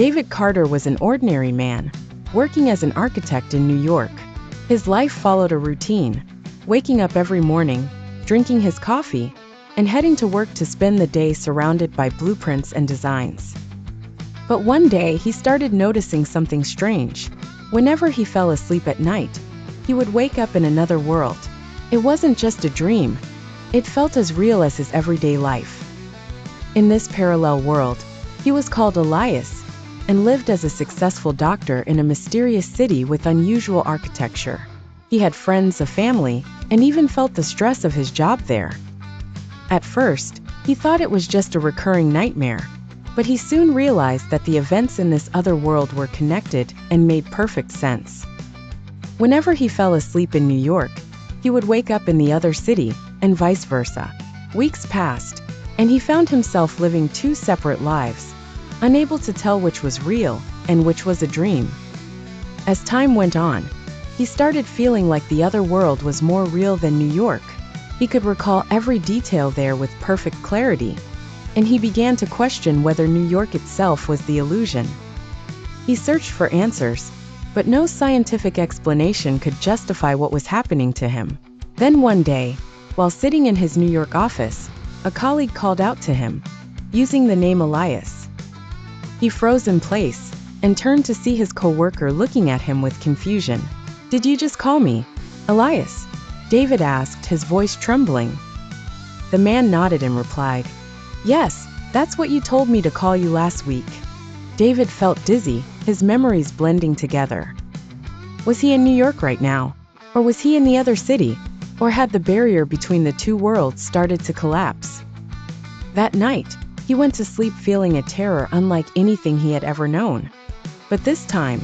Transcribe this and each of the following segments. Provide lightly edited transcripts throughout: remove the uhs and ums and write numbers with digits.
David Carter was an ordinary man, working as an architect in New York. His life followed a routine, waking up every morning, drinking his coffee, and heading to work to spend the day surrounded by blueprints and designs. But one day he started noticing something strange. Whenever he fell asleep at night, he would wake up in another world. It wasn't just a dream. It felt as real as his everyday life. In this parallel world, he was called Elias and lived as a successful doctor in a mysterious city with unusual architecture. He had friends, a family, and even felt the stress of his job there. At first, he thought it was just a recurring nightmare, but he soon realized that the events in this other world were connected and made perfect sense. Whenever he fell asleep in New York, he would wake up in the other city, and vice versa. Weeks passed, and he found himself living two separate lives, unable to tell which was real and which was a dream. As time went on, he started feeling like the other world was more real than New York. He could recall every detail there with perfect clarity, and he began to question whether New York itself was the illusion. He searched for answers, but no scientific explanation could justify what was happening to him. Then one day, while sitting in his New York office, a colleague called out to him, using the name Elias. He froze in place and turned to see his coworker looking at him with confusion. "Did you just call me, Elias?" David asked, his voice trembling. The man nodded and replied, "Yes, that's what you told me to call you last week." David felt dizzy, his memories blending together. Was he in New York right now? Or was he in the other city? Or had the barrier between the two worlds started to collapse? That night, he went to sleep feeling a terror unlike anything he had ever known. But this time,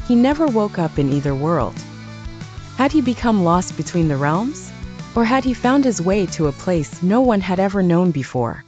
he never woke up in either world. Had he become lost between the realms? Or had he found his way to a place no one had ever known before?